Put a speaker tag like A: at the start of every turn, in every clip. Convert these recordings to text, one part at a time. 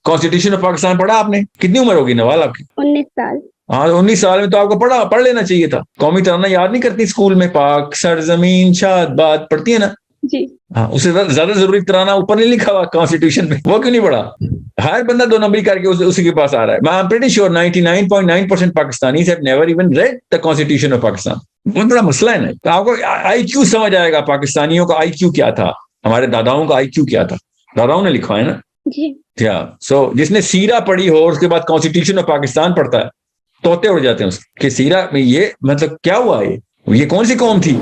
A: Constitution of Pakistan پڑھا آپ نے؟ کتنی عمر ہوگی نوال آپ کی؟
B: 19 سال.
A: ہاں 19 سال میں تو آپ کو پڑھ لینا چاہیے تھا. قومی ترانہ یاد نہیں کرتی اسکول میں؟ پاک سرزمین شاد باد پڑھتی ہے نا؟
B: جی.
A: ہاں اس سے زیادہ ضروری ترانہ اوپر نہیں لکھا ہوا کانسٹیٹیوشن میں، وہ کیوں نہیں پڑھا؟ ہر بندہ 2 نمبری کر کے اسی کے پاس آ رہا ہے. میں pretty sure 99.9% Pakistanis have never even read the Constitution of Pakistan. بہت بڑا مسئلہ ہے نا. تو آپ کو آئی کیو سمجھ آئے گا پاکستانیوں کا آئی کیو کیا تھا، ہمارے داداؤں کا آئی کیو کیا تھا. داداؤں نے لکھا ہے نا.
B: جی.
A: سو جس نے سیرہ پڑھی ہو اس کے بعد کانسٹیٹیوشن آف پاکستان پڑھتا ہے، توتے اڑ جاتے ہیں اس کہ سیرہ میں یہ مطلب کیا ہوا، یہ کون سی قوم تھی؟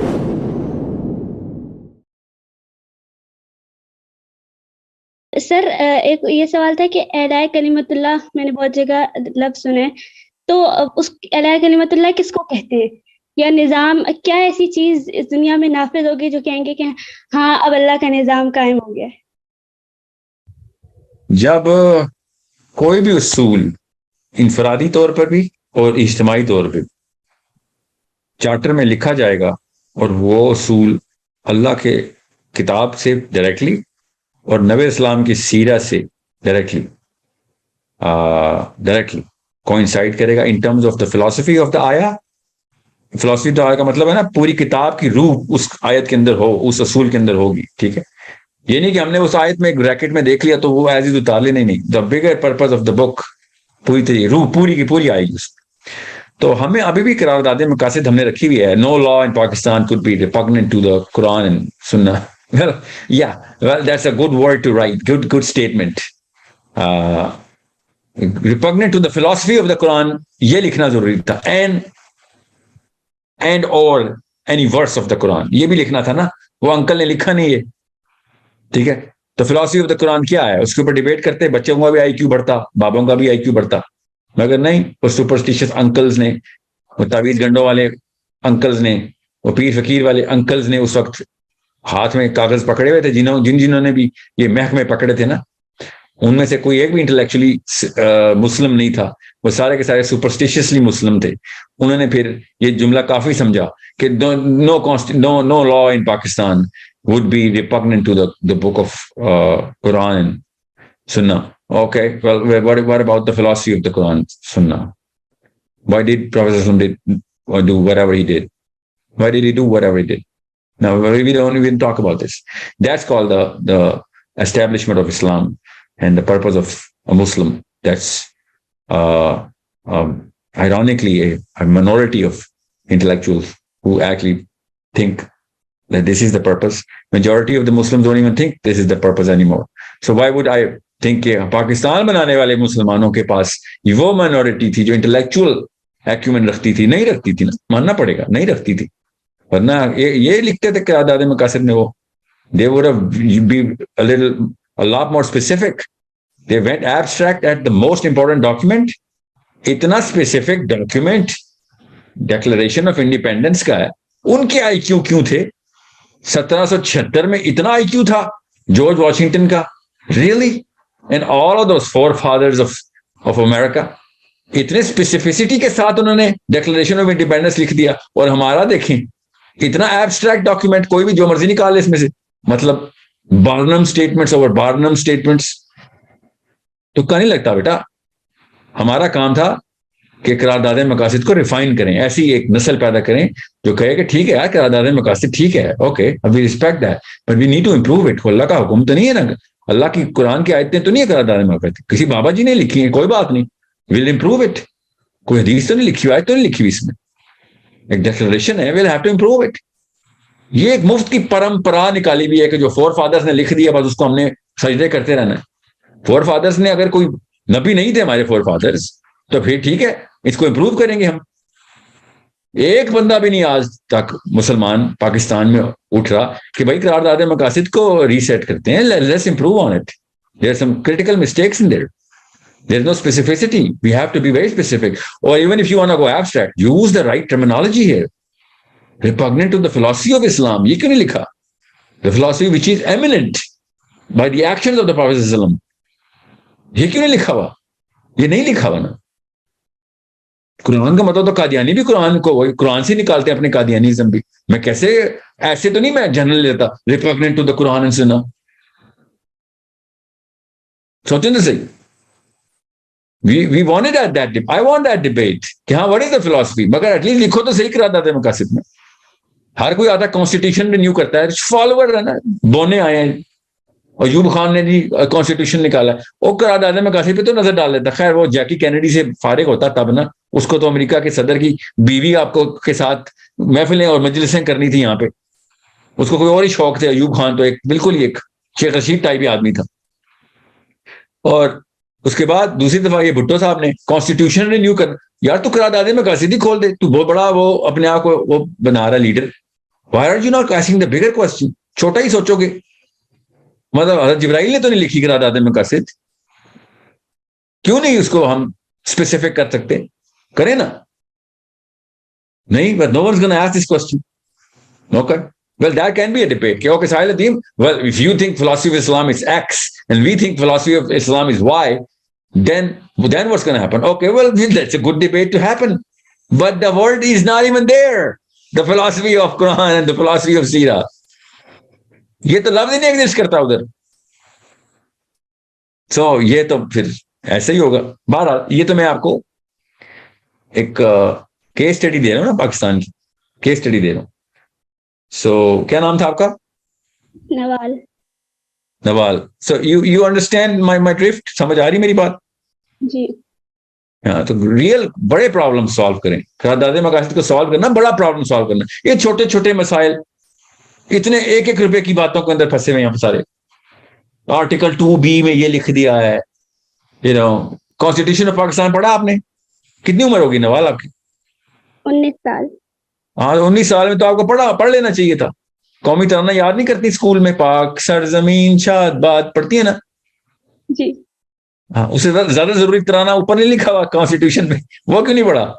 B: سر ایک یہ سوال تھا کہ اعلاء کلمت اللہ میں نے بہت جگہ لفظ سنے، تو اس اعلاء کلمت اللہ کس کو کہتے ہیں؟ یا نظام کیا ایسی چیز اس دنیا میں نافذ ہوگی جو کہیں گے کہ ہاں اب اللہ کا نظام قائم ہو گیا ہے؟
A: جب کوئی بھی اصول انفرادی طور پر بھی اور اجتماعی طور پہ چارٹر میں لکھا جائے گا اور وہ اصول اللہ کے کتاب سے ڈائریکٹلی اور نبی اسلام کی سیرت سے ڈائریکٹلی کوئنسائڈ کرے گا in terms of the philosophy of the آیا. فلاسفی آف دا آیا کا مطلب ہے نا پوری کتاب کی روح اس آیت کے اندر ہو، اس اصول کے اندر ہوگی. ٹھیک ہے، یہ نہیں کہ ہم نے اس آیت میں ایک بریکٹ میں دیکھ لیا تو وہ ایز از اتار لے. نہیں، دا بگر پرپز آف دا بک پوری طریقے روح پوری کی پوری آئے گی اس. تو ہمیں ابھی بھی قرارداد مقاصد ہم نے رکھی ہوئی ہے. نو لا ان Pakistan could be repugnant to the Quran and Sunnah. Well, yeah, well, that's a good word to write. Good statement. Repugnant to the philosophy of the Quran, یہ لکھنا ضروری تھا. And or any verse of the Quran, یہ بھی لکھنا تھا نا. وہ انکل نے لکھا نہیں ہے. ٹھیک ہے، تو فلاسفی آف دا قرآن کیا ہے اس کے اوپر ڈیبیٹ کرتے، بچوں کا بھی آئی کیو بڑھتا، بابوں کا بھی آئی کیو بڑھتا. مگر نہیں، وہ سپرسٹیشس انکلز نے، وہ تعویذ گنڈوں والے انکلز نے، وہ پیر فقیر والے انکلز نے اس وقت ہاتھ میں کاغذ پکڑے ہوئے تھے. جنہوں نے بھی یہ محکمے پکڑے تھے نا، ان میں سے کوئی ایک بھی انٹلیکچولی مسلم نہیں تھا. وہ سارے کے سارے سپرسٹیشسلی مسلم تھے. انہوں نے پھر یہ جملہ کافی سمجھا کہ نو لا ان Pakistan would be repugnant to the book of Quran and Sunnah. Okay, well, what about the philosophy of the Quran and Sunnah? Why did Prophet ﷺ do whatever he did? Why did he do whatever he did? Now, we don't even talk about this. That's called the establishment of Islam and the purpose of a Muslim. That's ironically a minority of intellectuals who actually think that this is the purpose. Majority of the Muslims don't even think this is the purpose anymore. So why would I think کہ پاکستان بنانے والے مسلمانوں کے پاس وہ minority تھی جو intellectual Acumen رکھتی تھی؟ نہیں رکھتی تھی نا، ماننا پڑے گا، نہیں رکھتی تھی. ورنہ یہ لکھتے تھے قرارداد مقاصد میں، وہ they would have been a lot more specific. They went abstract at the most important document. اتنا specific document declaration of independence کا ہے. ان کے آئی کیو کیوں تھے 1776 میں؟ اتنا آئی کیو تھا جارج واشنگٹن کا. Really? And all of those four fathers of America اتنے اسپیسیفسٹی کے ساتھ انہوں نے ڈیکلریشن آف انڈیپینڈنس لکھ دیا. اور ہمارا دیکھیں اتنا ایبسٹریکٹ ڈاکیومنٹ، کوئی بھی جو مرضی نکال لے اس میں سے، مطلب بارنم اسٹیٹمنٹس اوور بارنم اسٹیٹمنٹس. تو نہیں لگتا بیٹا ہمارا کام تھا کہ قرارداد مقاصد کو ریفائن کریں، ایسی ایک نسل پیدا کریں جو کہے کہ ٹھیک ہے یار قرارداد مقاصد ٹھیک ہے، اوکے ابھی ریسپیکٹ ہے، but we need to improve it. Allah کا حکم تو نہیں ہے نا، اللہ کی قرآن کی آیتیں تو نہیں ہے قرارداد مقاصد، کسی بابا جی نے لکھی ہیں، کوئی بات نہیں، ویل امپروو اٹ. کوئی حدیث تو نہیں لکھی ہوئی، آیت تو نہیں لکھی ہوئی، اس میں ایک ڈیکلریشن ہے، we'll have to improve it. یہ ایک مفت کی پرمپرا نکالی ہوئی ہے کہ جو فور فادرز نے لکھ دیا بس اس کو ہم نے سجدے کرتے رہنا ہے. فور فادرز نے اگر کوئی نبی نہیں تھے ہمارے فور فادرز تو پھر ٹھیک ہے اس کو امپروو کریں گے ہم. ایک بندہ بھی نہیں آج تک مسلمان پاکستان میں اٹھ رہا کہ بھائی قرارداد مقاصد کو ریسیٹ کرتے ہیں، let's improve on it. There are some critical mistakes in there. There is no specificity, we have to be very specific. اور even if you want to go abstract, use the right terminology here. repugnant to the philosophy of Islam، یہ کیوں نہیں لکھا؟ the philosophy which is eminent by the actions of the Prophet sallallahu alaihi wasallam، یہ کیوں نہیں لکھا ہوا؟ یہ نہیں لکھا ہوا نا. قرآن کا مطلب تو قادیانی بھی قرآن کو قرآن سے نکالتے ہیں اپنے قادیانیزم بھی. میں کیسے ایسے تو نہیں میں جنرل لیتا repugnant to the Quran and Sunnah. سوچیں نا صحیح. we wanted that I want that debate کہ ہاں what is the philosophy, مگر ایٹ لیسٹ لکھو تو صحیح قرارداد مقاصد میں. ہر کوئی آتا کانسٹیٹیوشن رینیو کرتا ہے, فالوور ہے نا, بونے آئے ہیں, ایوب خان نے جی کانسٹیٹیوشن نکالا, وہ قرارداد مقاصد پہ تو نظر ڈال لیتا. خیر وہ جیکی کینیڈی سے فارغ ہوتا تب نا, اس کو تو امریکہ کے صدر کی بیوی آپ کو کے ساتھ محفلیں اور مجلسیں کرنی تھی یہاں پہ, اس کو کوئی اور ہی شوق تھے. ایوب خان تو ایک بالکل ہی ایک شیخ رشید ٹائپ ہی آدمی تھا. اور اس کے بعد دوسری دفعہ یہ بھٹو صاحب نے کانسٹیٹیوشن رینیو کر, یار تو قرارداد مقاصد ہی کھول دے, تو بہت بڑا وہ اپنے آپ کو وہ بنا رہا leader. Why are you not asking the bigger question, چھوٹا ہی سوچو گے. مطلب حضرت جبرائیل نے تو نہیں لکھی قرارداد مقاصد, کیوں نہیں اس کو ہم اسپیسیفک کر سکتے, کریں نا. نہیں, but no one's going to ask this question. Okay. Well, that can be a debate. Okay, Sahil Adim, well, if you think philosophy of Islam is X and we think philosophy of Islam is Y, then what's going to happen? Okay, well, that's a good debate to happen. But the word is not even there. The philosophy of Quran and the philosophy of Sirah. یہ تو لفظ ہی نہیں exist کرتا ادھر. سو یہ تو پھر ایسے ہی ہوگا. بہرحال یہ تو میں آپ کو ایک کیس اسٹڈی دے رہا ہوں نا, پاکستان کی کیس اسٹڈی دے رہا ہوں. سو کیا نام تھا آپ کا؟
B: Nawal.
A: Nawal. So you understand my drift, سمجھ آ رہی میری بات؟
B: جی
A: ہاں. تو ریئل بڑے پرابلم سالو کریں, قرارداد مقاصد کو سالو کرنا بڑا پرابلم سالو کرنا. یہ چھوٹے چھوٹے مسائل اتنے 1-1 روپے کی باتوں کے اندر پھنسے ہوئے ہیں سارے. آرٹیکل 2B میں یہ لکھ دیا ہے, کانسٹیٹیوشن آف پاکستان پڑھا آپ نے؟ کتنی عمر ہوگی نوال آپ کی؟
B: 19 سال.
A: ہاں 19 سال میں تو آپ کو پڑھ لینا چاہیے تھا. قومی ترانہ یاد نہیں کرتی اسکول میں؟ پاک سرزمین شاد باد پڑھتی ہے نا؟
B: جی
A: ہاں, اس سے زیادہ ضروری ترانہ اوپر نہیں لکھا ہوا کانسٹیٹیوشن میں, وہ کیوں نہیں پڑھا؟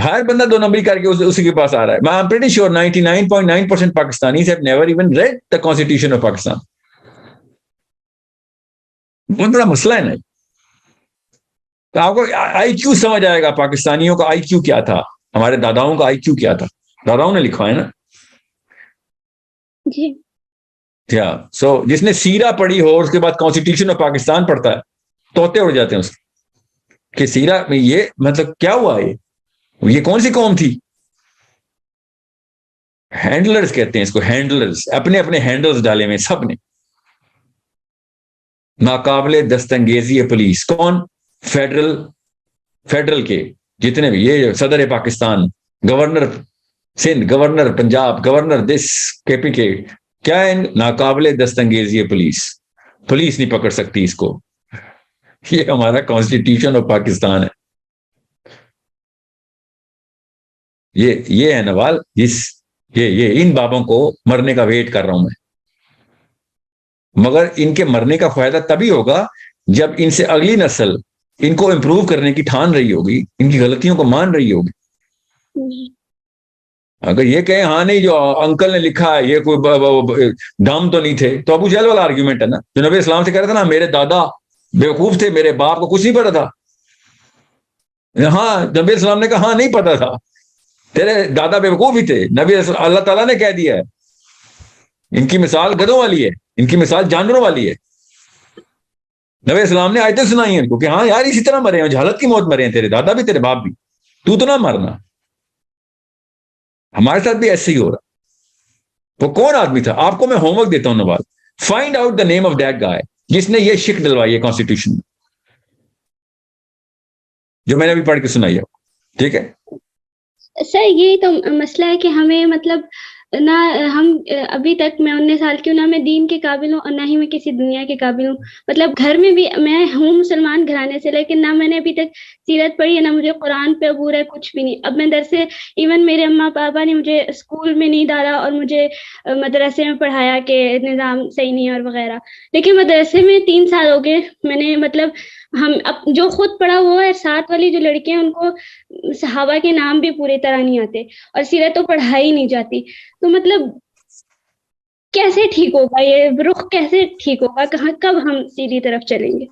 A: ہر بندہ 2 نمبری کر کے اسی کے پاس آ رہا ہے. I'm pretty sure 99.9% Pakistanis have never even read the Constitution of Pakistan. بہت بڑا مسئلہ ہے نا. تو آپ کو آئی کیو سمجھ آئے گا, پاکستانیوں کا آئی کیو کیا تھا, ہمارے داداؤں کا آئی کیو کیا تھا. داداؤں نے لکھا ہے نا.
B: جی
A: کیا سو جس نے سیرا پڑھی ہو اور اس کے بعد کانسٹیٹیوشن آف پاکستان پڑھتا ہے, توتے اڑ جاتے ہیں اس کہ سیرا میں یہ مطلب کیا ہوا, یہ کون سی قوم تھی؟ ہینڈلرز کہتے ہیں اس کو, ہینڈلرز, اپنے اپنے ہینڈلز ڈالے ہوئے سب نے. ناقابل دستانگیزی پولیس کون؟ فیڈرل کے جتنے بھی, یہ صدر Pakistan, governor Sindh, governor Punjab, governor دس کے پی کے, کیا ہے؟ ناقابل دستانگیزی پولیس نہیں پکڑ سکتی اس کو. یہ ہمارا کانسٹیٹیوشن آف پاکستان ہے. یہ ہے نوال, یہ ان بابوں کو مرنے کا ویٹ کر رہا ہوں میں. مگر ان کے مرنے کا فائدہ تبھی ہوگا جب ان سے اگلی نسل ان کو امپروو کرنے کی ٹھان رہی ہوگی, ان کی غلطیوں کو مان رہی ہوگی. اگر یہ کہیں ہاں نہیں جو انکل نے لکھا ہے یہ کوئی دم تو نہیں تھے, تو ابو جہل والا آرگیومنٹ ہے نا, جو نبی اسلام سے کہہ رہا تھا نا میرے دادا بیوقوف تھے, میرے باپ کو کچھ نہیں پتا تھا. ہاں نبی اسلام نے کہا ہاں نہیں پتا تھا, تیرے دادا بیوقوف ہی تھے. نبی اللہ تعالیٰ نے کہہ دیا ہے ان کی مثال گدھوں والی ہے, ان کی مثال جانوروں والی ہے. نبی اسلام نے آیتیں سنائی ہیں ان کو کہ ہاں یار اسی طرح مرے ہیں, جہالت کی موت مرے ہیں تیرے دادا بھی تیرے باپ بھی, تو نہ مرنا. ہمارے ساتھ بھی ایسے ہی ہو رہا. وہ کون آدمی تھا؟ آپ کو میں ہوم ورک دیتا ہوں Nawaz, find out the name of that guy جس نے یہ شک ڈلوائی ہے کانسٹیٹیوشن میں, جو میں نے ابھی پڑھ کے سنائی ہے. ٹھیک ہے
B: سر, یہی تو مسئلہ ہے کہ ہمیں مطلب نہ ہم ابھی تک, میں 19 سال کی ہوں, نہ میں دین کے قابل ہوں اور نہ ہی میں کسی دنیا کے قابل ہوں. مطلب گھر میں بھی میں ہوں مسلمان گھرانے سے, لیکن نہ میں نے ابھی تک سیرت پڑھی ہے, نہ مجھے قرآن پہ عبور ہے, کچھ بھی نہیں. اب میں در سے ایون میرے اماں پاپا نے مجھے اسکول میں نہیں ڈالا اور مجھے مدرسے میں پڑھایا کہ نظام صحیح نہیں ہے اور وغیرہ, لیکن مدرسے میں 3 سال ہو گئے میں نے, مطلب ہم اب جو خود پڑھا وہ ہے, ساتھ والی جو لڑکیاں ان کو صحابہ کے نام بھی پوری طرح نہیں آتے اور سیرت تو پڑھائی نہیں جاتی. تو مطلب کیسے ٹھیک ہوگا یہ رخ, کیسے ٹھیک ہوگا, کب ہم سیدھی طرف چلیں گے؟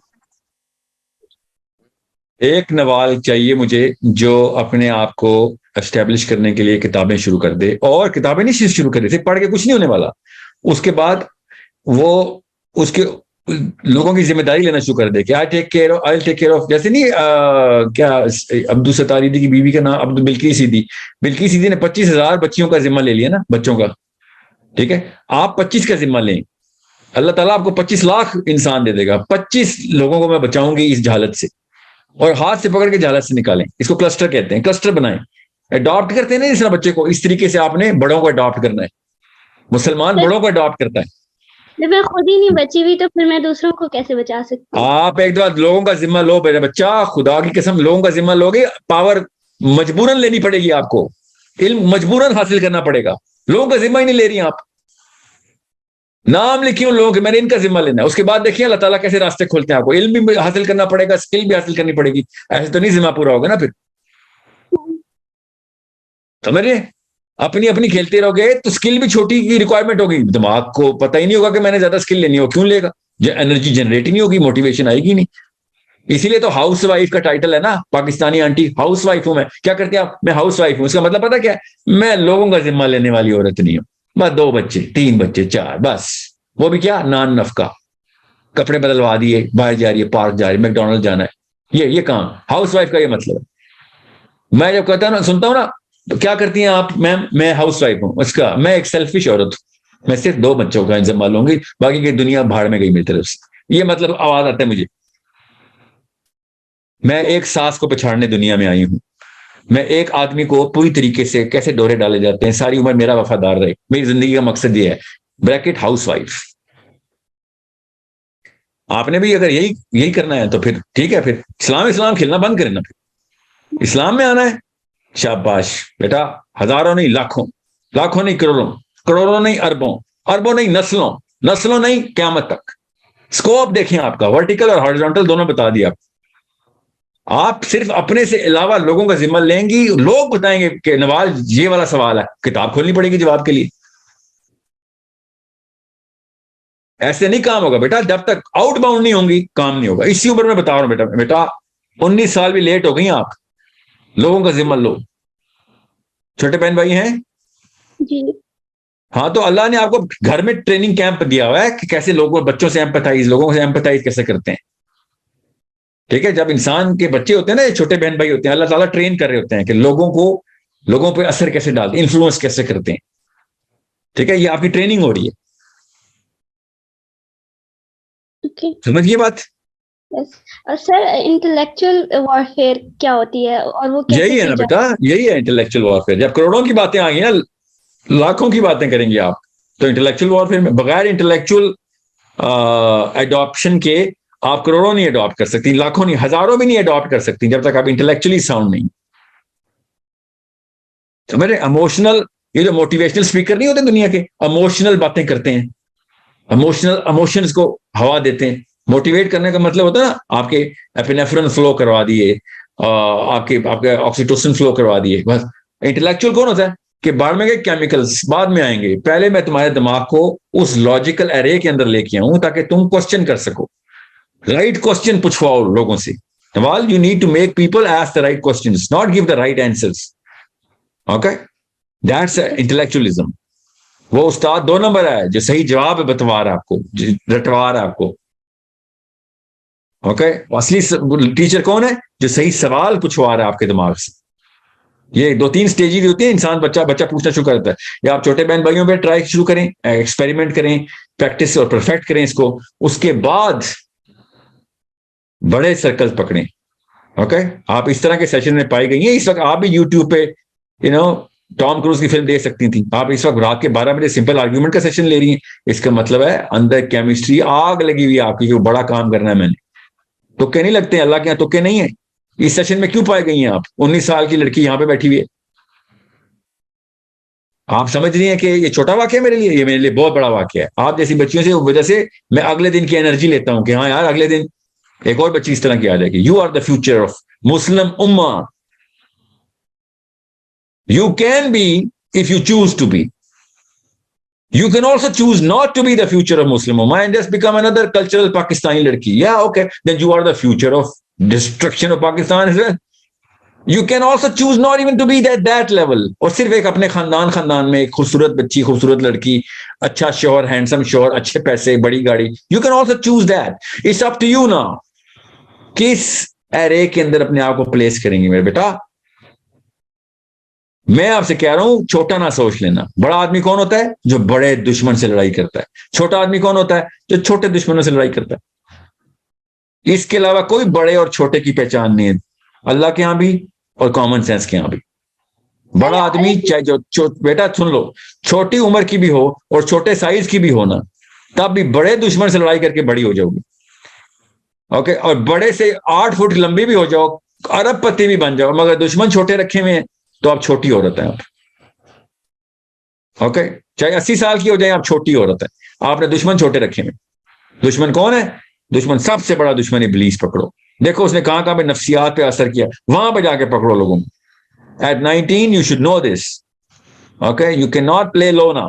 A: ایک نوال چاہیے مجھے جو اپنے آپ کو اسٹیبلش کرنے کے لیے کتابیں شروع کر دے, اور کتابیں نہیں شروع کر دے, پڑھ کے کچھ نہیں ہونے والا. اس کے بعد وہ اس کے لوگوں کی ذمہ داری لینا شروع کر دے کہ آئی ٹیک کیئر آف, جیسے نہیں کیا عبدو ستار کی بیوی کا نام بلقیس سیدھی نے 25,000 بچیوں کا ذمہ لے لیا نا, بچوں کا, ٹھیک ہے, آپ 25 کا ذمہ لیں, اللہ تعالیٰ آپ کو 25 لاکھ انسان دے دے گا, 25 لوگوں کو میں بچاؤں گی اس جہالت سے, اور ہاتھ سے پکڑ کے جہالت سے نکالیں. اس کو کلسٹر کہتے ہیں, کلسٹر بنائیں, اڈاپٹ کرتے ہیں نا اس طرح بچے کو, اس طریقے سے آپ نے بڑوں کو اڈاپٹ کرنا ہے. مسلمان بڑوں کو اڈاپٹ کرتا ہے.
B: جب میں خود ہی نہیں بچی ہوئی تو پھر میں دوسروں کو کیسے بچا سکتی ہوں؟
A: آپ ایک دفعہ لوگوں کا ذمہ لو میرا بچہ, خدا کی قسم لوگوں کا ذمہ لوگے, پاور مجبوراً لینی پڑے گی آپ کو, علم مجبوراً حاصل کرنا پڑے گا. لوگوں کا ذمہ ہی نہیں لے رہی آپ, نام لکھیے ان لوگوں کے, میں نے ان کا ذمہ لینا ہے. اس کے بعد دیکھیے اللہ تعالیٰ کیسے راستے کھولتے ہیں آپ کو. علم بھی حاصل کرنا پڑے گا, اسکل بھی حاصل کرنی پڑے گی, ایسے تو نہیں ذمہ پورا ہوگا نا پھر. سمجھ رہے, اپنی اپنی کھیلتے رہو گے تو اسکل بھی چھوٹی کی ریکوائرمنٹ ہوگی. دماغ کو پتہ ہی نہیں ہوگا کہ میں نے زیادہ اسکل لینی ہو, کیوں لے گا؟ انرجی جنریٹ ہی نہیں ہوگی, موٹیویشن آئے گی نہیں. اسی لیے تو ہاؤس وائف کا ٹائٹل ہے نا, پاکستانی آنٹی ہاؤس وائف ہوں. میں کیا کرتی ہیں آپ؟ میں ہاؤس وائف ہوں. اس کا مطلب پتہ کیا ہے؟ میں لوگوں کا ذمہ لینے والی عورت نہیں ہوں. بس 2 بچے 3 بچے 4, بس وہ بھی کیا نان نفقہ, کپڑے بدلوا دیے, باہر جا رہی ہے, پارک جا رہی ہے, میک ڈونلڈ جانا ہے, یہ کام ہاؤس وائف کا یہ مطلب ہے. میں جب کہتا ہوں نا, سنتا ہوں نا, تو کیا کرتی ہیں آپ؟ میں ہاؤس وائف ہوں. اس کا میں ایک سیلفش عورت ہوں, میں صرف 2 بچوں کا ذمہ لوں گی, باقی کی دنیا بھاڑ میں گئی میری طرف سے. یہ مطلب آواز آتا ہے مجھے. میں ایک ساس کو پچھاڑنے دنیا میں آئی ہوں. میں ایک آدمی کو پوری طریقے سے کیسے ڈورے ڈالے جاتے ہیں, ساری عمر میرا وفادار رہے. میری زندگی کا مقصد یہ ہے, بریکٹ ہاؤس وائف. آپ نے بھی اگر یہی کرنا ہے تو پھر ٹھیک ہے, پھر اسلام کھیلنا بند کریں نا. پھر اسلام میں آنا ہے, شاباش بیٹا, ہزاروں نہیں لاکھوں, لاکھوں نہیں کروڑوں, کروڑوں نہیں اربوں نہیں نسلوں نہیں قیامت تک. اسکوپ دیکھیں آپ کا, ورٹیکل اور ہارزونٹل دونوں بتا دیا. آپ صرف اپنے سے علاوہ لوگوں کا ذمہ لیں گی, لوگ بتائیں گے کہ نواز یہ والا سوال ہے, کتاب کھولنی پڑے گی جواب کے لیے. ایسے نہیں کام ہوگا بیٹا, جب تک آؤٹ باؤنڈ نہیں ہوں گی کام نہیں ہوگا. اسی عمر میں بتا رہا ہوں بیٹا 19 سال بھی لیٹ ہو گئی آپ, لوگوں کا ذمہ لو. چھوٹے بہن بھائی ہیں
B: جی
A: ہاں, تو اللہ نے آپ کو گھر میں ٹریننگ کیمپ دیا ہوا ہے کہ کیسے لوگوں بچوں سے لوگوں سے ایمپتھائز کیسے کرتے ہیں. ٹھیک ہے, جب انسان کے بچے ہوتے ہیں نا, چھوٹے بہن بھائی ہوتے ہیں, اللہ تعالیٰ ٹرین کر رہے ہوتے ہیں کہ لوگوں پہ اثر کیسے ڈالتے ہیں, انفلوئنس کیسے کرتے ہیں. ٹھیک ہے, یہ آپ کی ٹریننگ ہو رہی ہے. سمجھیے بات.
B: اور سر انٹلیکچوئل وارفیئر کیا ہوتی ہے, اور وہ
A: یہی ہے نا بیٹا, یہی ہے انٹلیکچوئل وارفیئر. جب کروڑوں کی باتیں آ گئی نا, لاکھوں کی باتیں کریں گے آپ, تو انٹلیکچوئل وارفیئر میں بغیر انٹلیکچوئل ایڈاپشن کے آپ کروڑوں نہیں اڈاپٹ کر سکتی, لاکھوں نہیں, ہزاروں بھی نہیں اڈاپٹ کر سکتی جب تک آپ انٹلیکچولی ساؤنڈ نہیں. سمجھ رہے, اموشنل, یہ جو موٹیویشنل اسپیکر نہیں ہوتے دنیا کے, اموشنل باتیں کرتے ہیں, اموشنز کو ہوا دیتے ہیں. موٹیویٹ کرنے کا مطلب ہوتا ہے نا, آپ کے ایپینیفرین فلو کروا دیے, آپ کے آکسیٹوسن فلو کروا دیے. بس انٹلیکچوئل کون ہوتا ہے کہ بعد میں کے کیمیکلز بعد میں آئیں گے, پہلے میں تمہارے دماغ کو اس لاجیکل ایرے کے اندر لے کے آؤں تاکہ تم کوسچن کر سکو, رائٹ کوسچن پوچھواؤ لوگوں سے. You need to make people ask the right questions, not give the right answers. Okay, that's intellectualism. وہ استاد 2 نمبر ہے جو صحیح جواب بتوا رہا ہے آپ کو, رٹوا رہا ہے آپ کو. اوکے, اصلی ٹیچر کون ہے؟ جو صحیح سوال پوچھوا رہا ہے آپ کے دماغ سے. یہ 2-3 سٹیجز ہوتی ہیں, انسان بچہ پوچھنا شروع کرتا ہے. یا آپ چھوٹے بہن بھائیوں پہ ٹرائی شروع کریں, ایکسپیریمنٹ کریں, پریکٹس اور پرفیکٹ کریں اس کو, اس کے بعد بڑے سرکل پکڑیں. اوکے, آپ اس طرح کے سیشن میں پائی گئی ہیں. اس وقت آپ بھی یوٹیوب پہ ٹام کروز کی فلم دیکھ سکتی تھیں. آپ اس وقت رات کے 12 بجے سمپل آرگیومنٹ کا سیشن لے رہی ہیں. اس کا مطلب ہے اندر کیمسٹری آگ لگی ہوئی ہے آپ کی, جو بڑا کام کرنا ہے میں نے. تکے نہیں لگتے ہیں, اللہ کے یہاں تکے نہیں ہیں. اس سیشن میں کیوں پائے گئی ہیں آپ؟ 19 سال کی لڑکی یہاں پہ بیٹھی ہوئی ہے. آپ سمجھ رہی ہیں کہ یہ چھوٹا واقعہ ہے میرے لیے, یہ میرے لیے بہت بڑا واقعہ ہے. آپ جیسی بچیوں سے وجہ سے میں اگلے دن کی انرجی لیتا ہوں کہ ہاں یار اگلے دن ایک اور بچی اس طرح کی آ جائے گی. You are the future of Muslim امہ. You can be if you choose to be. You can also choose not to be the future of Muslim Ummah and just become another cultural Pakistani ladki. Yeah, okay. Then you are the future of destruction of Pakistan as well. You can also choose not even to be at that level. اور صرف ایک اپنے خاندان میں ایک خوبصورت بچی, خوبصورت لڑکی, اچھا شوہر, ہینڈسم شوہر, اچھے پیسے, بڑی گاڑی. You can also choose that. It's up to you now. کس ایرے کے اندر اپنے آپ کو پلیس کریں گے میرے بیٹا. میں آپ سے کہہ رہا ہوں چھوٹا نہ سوچ لینا. بڑا آدمی کون ہوتا ہے؟ جو بڑے دشمن سے لڑائی کرتا ہے. چھوٹا آدمی کون ہوتا ہے؟ جو چھوٹے دشمنوں سے لڑائی کرتا ہے. اس کے علاوہ کوئی بڑے اور چھوٹے کی پہچان نہیں ہے اللہ کے ہاں بھی اور کامن سینس کے یہاں بھی. بڑا آدمی چاہے جو بیٹا سن لو, چھوٹی عمر کی بھی ہو اور چھوٹے سائز کی بھی ہو نا, تب بھی بڑے دشمن سے لڑائی کر کے بڑی ہو جاؤ گی. اوکے, اور بڑے سے 8 فٹ لمبی بھی ہو جاؤ, ارب پتی بھی بن جاؤ, مگر دشمن چھوٹے رکھے ہوئے ہیں تو آپ چھوٹی عورت ہیں آپ. اوکے, چاہے 80 سال کی ہو جائیں آپ چھوٹی عورت ہے. آپ نے دشمن چھوٹے رکھے ہوئے. دشمن کون ہے؟ دشمن سب سے بڑا دشمن ابلیس. پکڑو, دیکھو اس نے کہاں کہاں پہ نفسیات پہ اثر کیا, وہاں پہ جا کے پکڑو لوگوں کو. At 19 you should know this. Okay, you cannot play low now.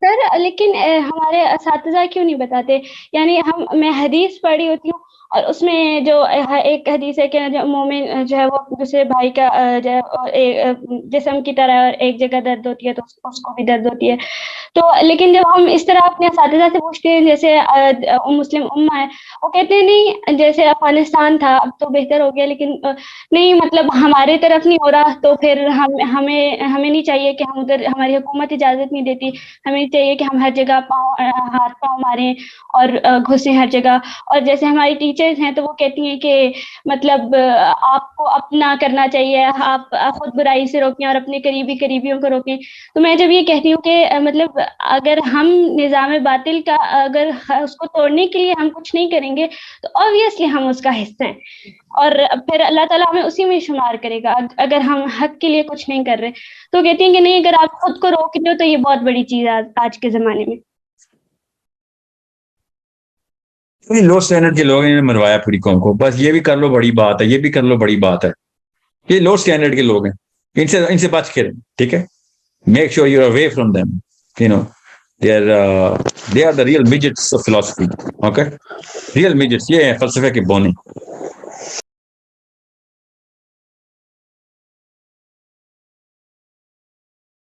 B: سر لیکن ہمارے اساتذہ کیوں نہیں بتاتے؟ یعنی میں حدیث پڑھی ہوتی ہوں اور اس میں جو ایک حدیث ہے کہ جو مومن جو ہے وہ دوسرے بھائی کا جسم کی طرح اور ایک جگہ درد ہوتی ہے تو اس کو بھی درد ہوتی ہے. تو لیکن جب ہم اس طرح اپنے اساتذہ سے پوچھتے ہیں, جیسے مسلم امہ ہے, وہ کہتے ہیں نہیں جیسے افغانستان تھا اب تو بہتر ہو گیا, لیکن نہیں مطلب ہمارے طرف نہیں ہو رہا تو پھر ہمیں نہیں چاہیے کہ ہم ادھر, ہماری حکومت اجازت نہیں دیتی, ہمیں چاہیے کہ ہم ہر جگہ ہاتھ پاؤں ماریں اور گھسیں ہر جگہ. اور جیسے ہماری ٹیچرز ہیں تو وہ کہتی ہیں کہ مطلب آپ کو اپنا کرنا چاہیے, آپ خود برائی سے روکیں اور اپنے قریبیوں کو روکیں. تو میں جب یہ کہتی ہوں کہ مطلب اگر ہم نظام باطل کا اگر اس کو توڑنے کے لیے ہم کچھ نہیں کریں گے تو obviously ہم اس کا حصہ ہیں, اور پھر اللہ تعالیٰ ہمیں اسی میں شمار کرے گا اگر ہم حق کے لیے کچھ نہیں کر رہے. تو کہتی ہیں کہ نہیں, اگر آپ خود کو روک دو تو یہ بہت بڑی چیز ہے آج کے زمانے میں.
A: لو اسٹینڈرڈ کے لوگ نے مروایا پوری قوم کو, بس یہ بھی کر لو بڑی بات ہے, یہ بھی کر لو بڑی بات ہے. یہ لو اسٹینڈرڈ کے لوگ ہیں, ان سے بچ کے رہیں, ٹھیک ہے. Make sure you are away from them. You know they are the real midgets of philosophy. Okay, real midgets. یہ ہیں فلسفے کے بونے.